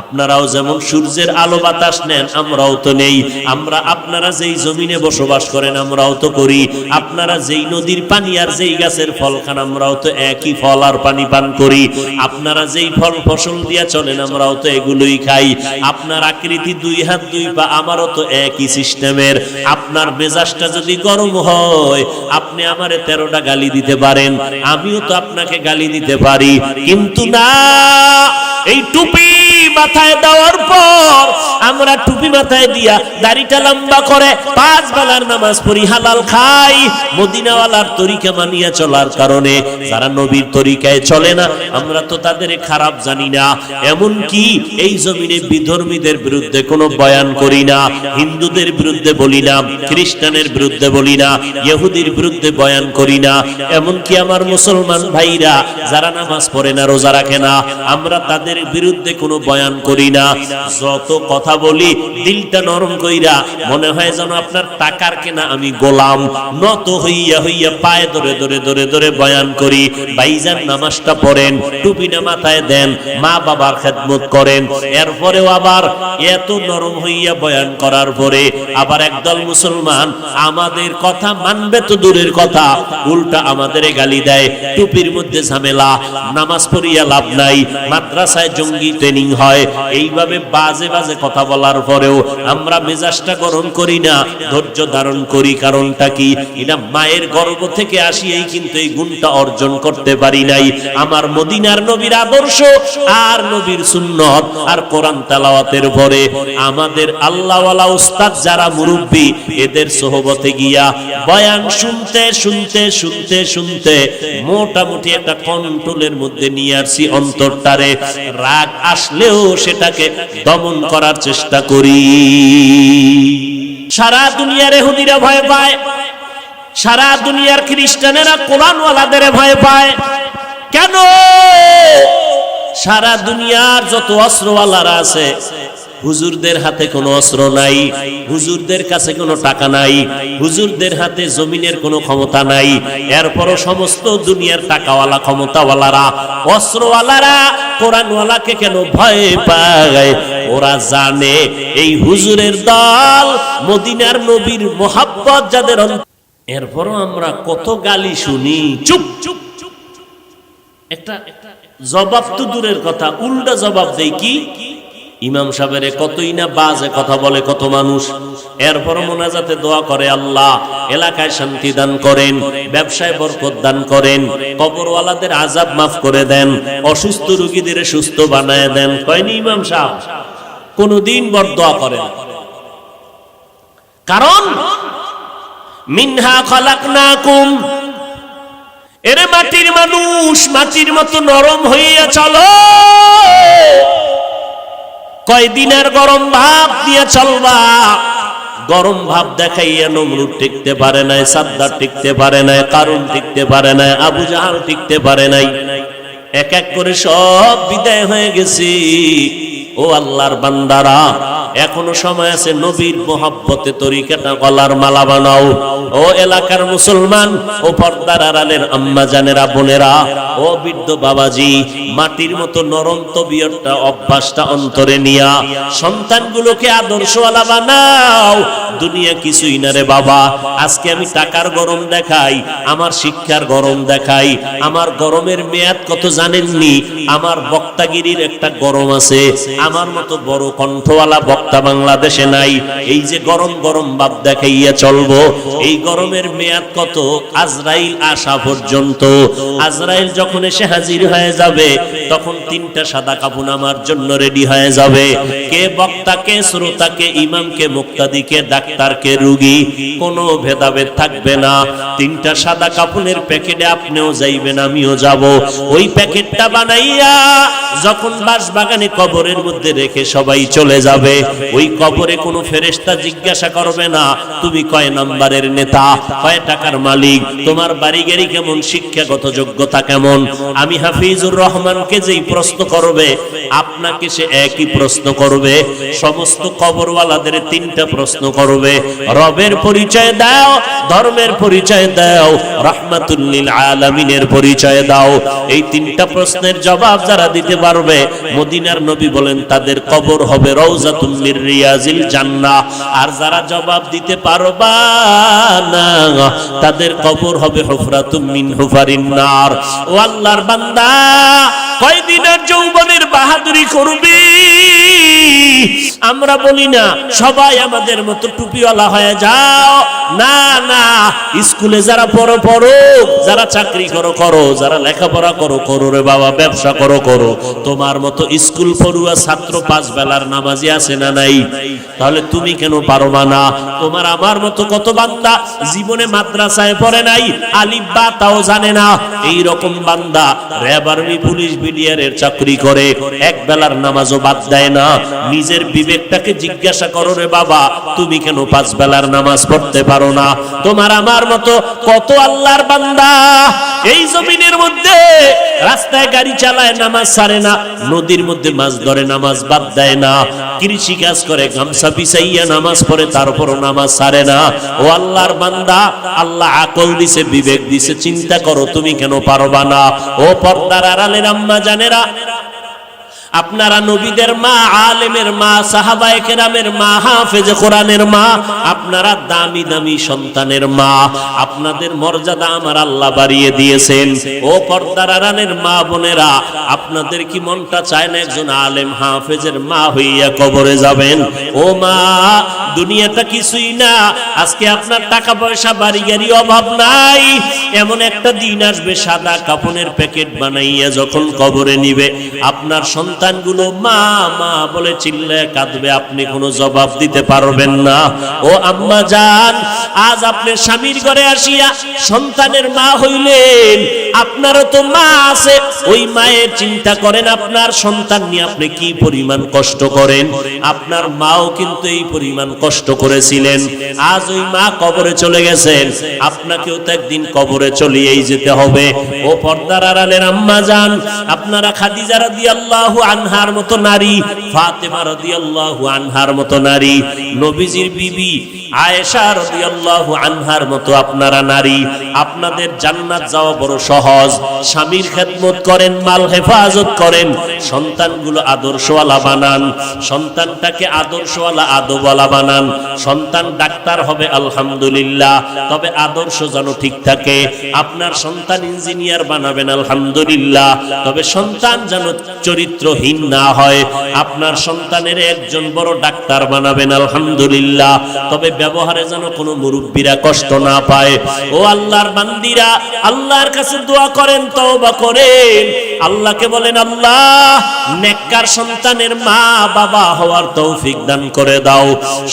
আপনারাও যেমন সূর্যের আলো বাতাস নেন, আমরাও তো নেই। আমরা আপনারা যেই জমিনে বসবাস করেন, আমরাও তো করি। আপনারা যেই নদীর পানি আর যেই গাছের ফল খান, আমরাও তো একই ফল আর পানি পান করি। আপনারা যেই ফল ফসল দিয়া চলেন, আমরাও তো এগুলোই খাই। আপনার আকৃতি 2 হাত 2 পা, আমারও তো একই সিস্টেমের। আপনার মেজাজটা যদি গরম হয়, আপনি আমারে 13টা গালি দিতে পারেন, আমিও তো আপনাকে গালি দিতে পারি। কিন্তু না, এই টুপি মাথায় দেওয়ার পর আমরা টুপি মাথায় দিয়া দাড়িটা লম্বা করে 5 বেলার নামাজ পড়ি, হালাল খাই। মদিনাওয়ালার তরিকা মানিয়া চলার কারণে যারা নবীর তরিকায় চলে না, আমরা তো তাদের খারাপ জানি না। এমন কি এই জমিনে বিধর্মীদের বিরুদ্ধে কোনো বয়ান করি না, হিন্দুদের বিরুদ্ধে বলি না, খ্রিস্টানের বিরুদ্ধে বলি না, ইহুদির বিরুদ্ধে বয়ান করি না। এমন কি আমার মুসলমান ভাইরা যারা নামাজ পড়ে না, রোজা রাখে না, আমরা তাদের বিরুদ্ধে কোনো বয়ান করি না। যত কথা বলি দিলটা নরম কইরা, মনে হয় যেন আপনার টাকার কেনা আমি গোলাম, নত হইয়া হইয়া পায়ে ধরে ধরে ধরে ধরে বয়ান করি। ভাইজান নামাজটা পড়েন, টুপিটা মাথায় দেন, মা বাবার খেদমত করেন। এরপরেও আবার এত নরম হইয়া বয়ান করার পরে আবার একদল মুসলমান আমাদের কথা মানবে তো দূরের কথা, উল্টা আমাদের গালি দেয়। টুপির মধ্যে ঝামেলা, নামাজ পড়িয়া লাভ নাই, মাদ্রাসায় জঙ্গি ট্রেনিং হয়। এইভাবে বাজে বাজে কথা বলার পরেও আমরা মেজাজটা গরম করি না, ধৈর্য ধারণ করি। কারণটা কি? এটা মায়ের গর্ভ থেকে আসিয়াই কিন্তু এই গুণটা অর্জন করতে পারি নাই। আমার মদিনার নবীর আদর্শ আর নবীর সুন্নত আর কোরআন তেলাওয়াতের পরে আমাদের আল্লাহওয়ালা উস্তাদ যারা মুরব্বী, এদের সোহবতে গিয়া বয়ান শুনতে শুনতে শুনতে শুনতে মোটামুটি একটা কন্ট্রোলের মধ্যে নিয়ে আসি অন্তরটারে। রাগ আসলেও সেটাকে দমন করার চেষ্টা করি। সারা দুনিয়ার ইহুদিরা ভয় পায়, সারা দুনিয়ার খ্রিস্টানেরা কোরআনওয়ালাদের ভয় পায়। কেন? সারা দুনিয়ার যত অস্ত্রওয়ালারা আছে, হুজুরদের হাতে কোনো অস্ত্র নাই, হুজুরদের কাছে কোনো টাকা নাই, হুজুরদের হাতে জমিনের কোনো ক্ষমতা নাই। এরপরও সমস্ত দুনিয়ার টাকাওয়ালা ক্ষমতাওয়ালারা, অস্ত্রওয়ালারা কোরআনওয়ালাকে কেন ভয় পায়? ওরা জানে এই হুজুরের দল, মদিনার নবীর মোহাব্বত যাদের। এরপরও আমরা কত গালি শুনি, চুপ চুপ চুপ। একটা জবাব তো দূরের কথা, উল্টা জবাব দেই। কি? ইমাম সাহেবের কতই না বাজে কথা বলে কত মানুষ। এরপর মোনাজাতে দোয়া করে, আল্লাহ এলাকায় শান্তি দান করেন, ব্যবসায় বরকত দান করেন, কবরওয়ালাদের আযাব মাফ করে দেন, অসুস্থ রোগীদের সুস্থ বানায় দেন। কয়নি ইমাম সাহেব? কোনদিন বরদোয়া করেন। কারণ মিনহা খালাকনাকুম, এরে মাটির মানুষ, মাটির মতো নরম হইয়া চলো। কয়দিনের গরম ভাব দিয়ে চলবা। গরম ভাব দেখাইয়া নমরুদ টিকতে পারে নাই, সাদ্দার টিকতে পারে নাই, কারুন টিকতে পারে নাই, আবু জাহাল টিকতে পারে নাই। এক এক করে সব বিদায় হয়ে গেছি। ও আল্লাহর বান্দারা, এখনো সময় আছে, নবীর মোহাব্বতে তরিকাটা গলার মালা বানাও। ও এলাকার মুসলমান, ও পর্দার আড়ালের আম্মা জানেরা, বোনেরা, ও বৃদ্ধ বাবাজি, মাটির মতো নরম তবিয়তটা, অভ্যাসটা অন্তরে নিয়া সন্তানগুলোকে আদর্শওয়ালা বানাও। দুনিয়া কিছুই না রে বাবা। আজকে আমি টাকার গরম দেখাই, আমার শিক্ষার গরম দেখাই, আমার গরমের মেয়াদ কত জানেননি? আমার বক্তাগিরির একটা গরম আছে, আমার মতো বড় কণ্ঠওয়ালা বক্তা বাংলাদেশে নাই। এই যে গরম গরম ভাব দেখাইয়া চলবো, এই গরমের মেয়াদ কত? আজরাইল আসা পর্যন্ত। আজরাইল যখন এসে হাজির হয়ে যাবে, তখন 3টা সাদা কাফন আমার জন্য রেডি হয়ে যাবে। কে বক্তা, কে শ্রোতা, কে ইমাম, কে মুক্তাদি, কে ডাক্তার, কে রোগী, কোনো ভেদাভেদ থাকবে না। 3টা সাদা কাফনের প্যাকেটে আপনিও যাইবেন, আমিও যাব। ওই প্যাকেটটা বানাইয়া যখন বাঁশবাগানে কবরের মধ্যে রেখে সবাই চলে যাবে, ওই কবরে কোনো ফেরেশতা জিজ্ঞাসা করবে না তুমি কয় নাম্বারের নেতা, কয় টাকার মালিক, তোমার বাড়ি গাড়ি কেমন, শিক্ষাগত যোগ্যতা কেমন। আমি হাফিজুর রহমানকে যেই প্রশ্ন করবে, আপনাকে সে একই প্রশ্ন করবে। সমস্ত কবরওয়ালাদের 3টা প্রশ্ন করবে। রবের পরিচয় দাও, ধর্মের পরিচয় দাও, রাহমাতুল লিল আলামিনের পরিচয় দাও। এই 3টা প্রশ্নের জবাব যারা দিতে পারবে, মদিনার নবী বলেন তাদের কবর হবে রওজাতুম মির রিয়াজিল জান্নাহ। আর যারা জবাব দিতে পারবা না, তাদের কবর হবে হুফরাতুম মিন হুফারিন নার। ও আল্লাহর বান্দা, কয়দিনের যৌবনের বাহাদুরি করবি? আমরা বলি না সবাই আমাদের মতো টুপিওয়ালা হয়ে যাও, না না, স্কুলে যারা পড়ো পড়ো, যারা চাকরি করো করো, যারা লেখাপড়া করো করো রে বাবা, ব্যবসা করো করো, তোমার মতো স্কুল পড়ুয়া ছাত্র 5 বেলার নামাজি আছে না নাই? তাহলে তুমি কেন পারবা না? তোমার আমার মতো কত বান্দা জীবনে মাদ্রাসায় পড়ে নাই, আলিফ বা তাও জানে না, এই রকম বান্দা র্যাব, আর্মি, পুলিশ, বিডিআরের চাকরি করে, এক বেলার নামাজও বাদ দেয় না। নিজের বিবেকটাকে জিজ্ঞাসা করো রে বাবা, তুমি কেন 5 বেলার নামাজ পড়তে পারো না? তোমার আমার মতো কত আল্লাহর বান্দা এই জমিনের মধ্যে রাস্তায় গাড়ি চালায়, নামাজ ছাড়ে না, নদীর মধ্যে মাছ ধরে, নামাজ বাদ দেয় না, কৃষি কাজ করে, গামছা বিছাইয়া নামাজ পড়ে, তারপরও নামাজ ছাড়ে না। ও আল্লাহর বান্দা, আল্লাহ আকল দিছে, বিবেক দিছে, চিন্তা করো তুমি কেন পারবা না? ও পর্দার আড়ালের আম্মা জানেরা, আপনারা নবীদের মা, আলেমের মা, সাহাবায়ে কেরামের মা, হাফেজে কোরআনের মা, আপনারা দামি দামি সন্তানের মা, আপনাদের মর্যাদা আমার আল্লাহ বাড়িয়ে দিয়েছেন। ও পর্দার আড়ালের মা বোনেরা, আপনাদের কি মনটা চায় না একজন আলেম হাফেজের মা হইয়া কবরে যাবেন? ও মা, দুনিয়াটা কিছুই না, আজকে আপনার টাকা পয়সা বাড়ি গাড়ি অভাব নাই, এমন একটা দিন আসবে সাদা কাফনের প্যাকেট বানাইয়া যখন কবরে নিবে, আপনার সন্তানগুলো মা মা বলে চিল্লায় কাঁদবে, আপনি কোনো জবাব দিতে পারবেন না। ও আম্মা জান, আজ আপনি স্বামীর ঘরে আসিয়া সন্তানের মা হইলেন, আপনারও তো মা আছে, ওই মায়ের চিন্তা করেন আপনার সন্তান নিয়ে আপনি কি পরিমাণ কষ্ট করেন। আপনার মাও কিন্তু এই পরিমাণ কষ্ট করেছিলেন, আজ ওই মা কবরে চলে গেছেন, আপনাকেও তো একদিন কবরে চলিয়েই যেতে হবে। ও পর্দার আড়ালের আম্মা জান, আপনারা খাদিজা রাদিয়াল্লাহু আনহার মতো নারী, ফাতেমা রাদিয়াল্লাহু আনহার মতো নারী, নবীজির বিবি আয়েশা রাদিয়াল্লাহু আনহার মতো আপনারা নারী, আপনাদের জান্নাত যাওয়া বড় সহজ। স্বামীর খেদমত করেন, মাল হেফাজত করেন, সন্তানগুলো আদর্শওয়ালা বানান, সন্তানটাকে আদর্শওয়ালা আদবওয়ালা বানান। সন্তান ডাক্তার হবে আলহামদুলিল্লাহ, তবে আদর্শ যেন ঠিক থাকে। আপনার সন্তান ইঞ্জিনিয়ার বানাবেন আলহামদুলিল্লাহ, তবে সন্তান যেন চরিত্রহীন না হয়। আপনার সন্তানের একজন বড় ডাক্তার বানাবেন আলহামদুলিল্লাহ, তবে ব্যবহারে যেন কোনো মুরব্বীরা কষ্ট না পায়। ও আল্লাহর বান্দিরা, আল্লাহর কাছে দোয়া করেন, তওবা করেন, আল্লাহকে বলেন, আল্লাহ নেককার সন্তানের মা বাবা হওয়ার তৌফিক দান করে দাও।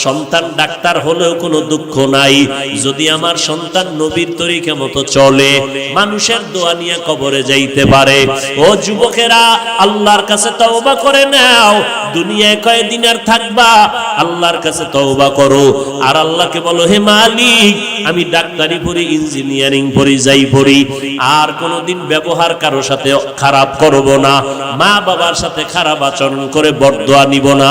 সন্তান ডাক্তার হলেও কোনো দুঃখ নাই, যদি আমার সন্তান নবীর তরিকা মতো চলে, মানুষের দোয়া নিয়ে কবরে যাইতে পারে। ও যুবকেরা, আল্লাহর কাছে তওবা করে নাও, দুনিয়ায় কয়দিন আর থাকবা, আল্লাহর কাছে তওবা করো, আর আল্লাহকে বলো, হে মালিক, আমি ডাক্তারি পড়ি, ইঞ্জিনিয়ারিং পড়ি, যাই পড়ি, আর কোনোদিন ব্যবহার কারো সাথে খারাপ করব না, মা বাবার সাথে খারাপ আচরণ করে বরদোয়া নিব না,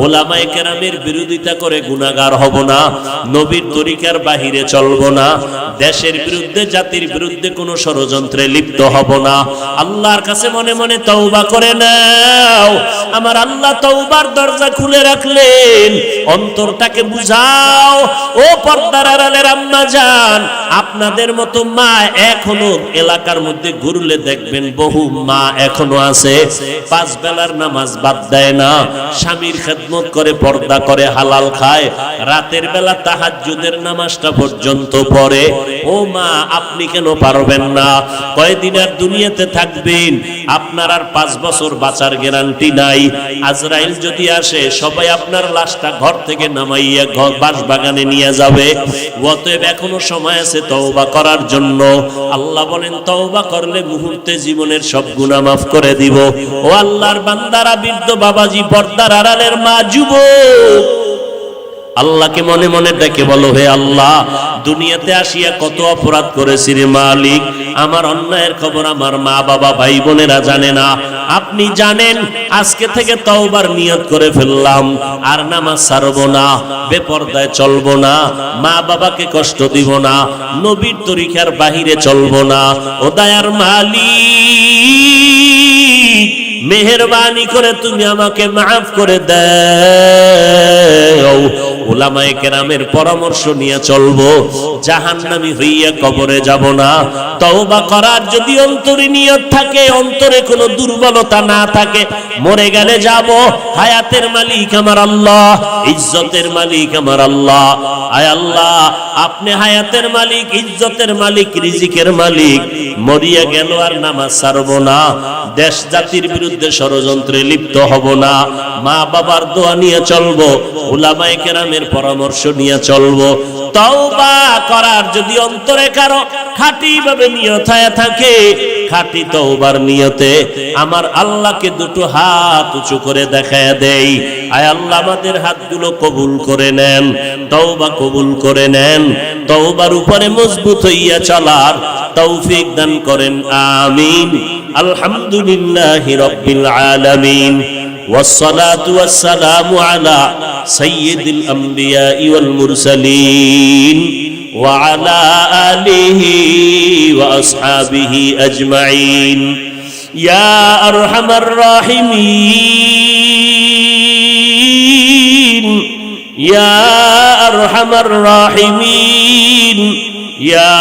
ওলামায়ে কেরামের বিরোধিতা করে গুনাহগার হব না, নবীর তরিকার বাহিরে চলব না, দেশের বিরুদ্ধে জাতির বিরুদ্ধে কোনো ষড়যন্ত্রে লিপ্ত হব না। আল্লাহর কাছে মনে মনে তওবা করে নাও। আমার আল্লাহ তওবার দরজা খুলে রাখলেন, অন্তরটাকে বুঝাও। ও পর্দার আড়ালের আম্মা জান, আপনাদের মতো মা এখনো এলাকার মধ্যে ঘুরলে দেখবেন বহু মা এখনো আছে, 5 বেলার নামাজ বাদ দেয় না, স্বামীর খেদমত করে, পর্দা করে, হালাল খায়, রাতের বেলা তাহাজ্জুদের নামাজটা পর্যন্ত পড়ে। ও মা, আপনি কেন পারবেন না? কয়দিন আর দুনিয়াতে থাকবেন? আপনার আর 5 বছর বাঁচার গ্যারান্টি নাই। আজরাইল যদি আসে, সবাই আপনার লাশটা ঘর থেকে নামাইয়া বাসবাগানে নিয়ে যাবে। অতএব এখনো সময় আছে তওবা করার জন্য। আল্লাহ বলেন, তওবা করলে মুহূর্তে জীবনের সব গুনাহ মাফ করে দিব। ও আল্লাহর বান্দারা, বৃদ্ধ বাবাজি, পর্দার আড়ালের মা, যুবক, আল্লাহকে মনে মনে ডেকে বলো, হে আল্লাহ, দুনিয়াতে আসিয়া কত অপরাধ করেছি রে মালিক, আমার অন্যায়ের খবর আমার মা বাবা ভাই বোনেরা জানে না, আপনি জানেন। আজকে থেকে তওবার নিয়ত করে ফেললাম, আর নামাজ ছাড়বো না, বেপরদায় চলবো না, মা বাবাকে কষ্ট দিব না, নবীর তরিকার বাহিরে চলবো না। ও দয়ার মালিক, মেহেরবানি করে তুমি আমাকে মাফ করে দাও। উলামায়ে কেরামের পরামর্শ নিয়ে চলবো, জাহান্নামী হইয়া কবরে যাব না। তওবা করার যদি অন্তরে নিয়ত থাকে, অন্তরে কোনো দুর্বলতা না থাকে, মরে গেলে যাব, হায়াতের মালিক আমার আল্লাহ, ইজ্জতের মালিক আমার আল্লাহ। আয় আল্লাহ, আপনি হায়াতের মালিক, ইজ্জতের মালিক, রিজিকের মালিক। মরিয়া গেল আর নামাজ ছাড়ব না, দেশ জাতির বিরুদ্ধে ষড়যন্ত্রে লিপ্ত হব না, মা বাবার দোয়া নিয়ে চলবো, উলামায়ে কেরামের পরামর্শ নিয়ে চলবো। তওবা করার যদি অন্তরে কারো খাঁটি ভাবে নিয়ত হয়ে থাকে, খাঁটি তওবার নিয়তে আমার আল্লাহকে দুটো হাত উঁচু করে দেখায় দেই। আয় আল্লাহ, আমাদের হাতগুলো কবুল করে নেন, তওবা কবুল করে নেন, তওবার উপরে মজবুত হইয়া চলার তৌফিক দান করেন, আমিন। আলহামদুলিল্লাহি রাব্বিল আলামিন, والصلاة والسلام على سيد الأنبياء والمرسلين وعلى آله وأصحابه أجمعين يا أرحم الراحمين يا أرحم الراحمين يا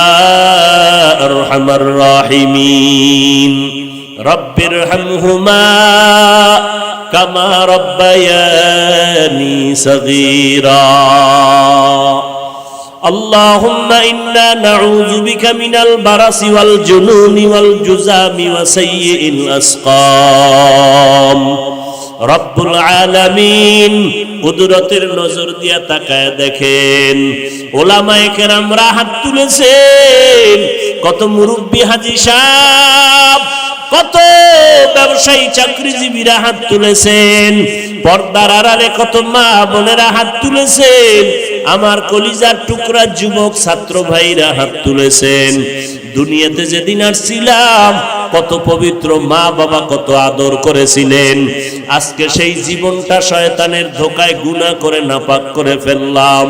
أرحم الراحمين رب ارحمهما كما ربياني صغيرا اللهم إنا نعوذ بك من البرص والجنون والجذام وسيء الأسقام রব্বুল আলামিন কুদরতের নজর দিয়া তাকায় দেখেন, ওলামায়ে কেরামরা হাত তুলেছেন, কত মুরব্বি হাজী সাহেব, কত ব্যবসায়ী চাকরিজীবীরা হাত তুলেছেন, পর্দার আড়ালে কত মা বোনেরা হাত তুলেছেন, আমার কলিজার টুকরা যুবক ছাত্র ভাইরা হাত তুলেছেন। দুনিয়াতে যেদিন আসছিলাম কত পবিত্র মা বাবা কত আদর করেছিলেন, আজকে সেই জীবনটা শয়তানের ধোকায় গুনাহ করে নাপাক করে ফেললাম।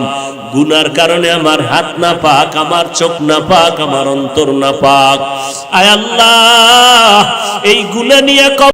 গুনার কারণে আমার হাত নাপাক, আমার চোখ নাপাক, আমার অন্তর নাপাক। আয় আল্লাহ, এই গুনাহ নিয়ে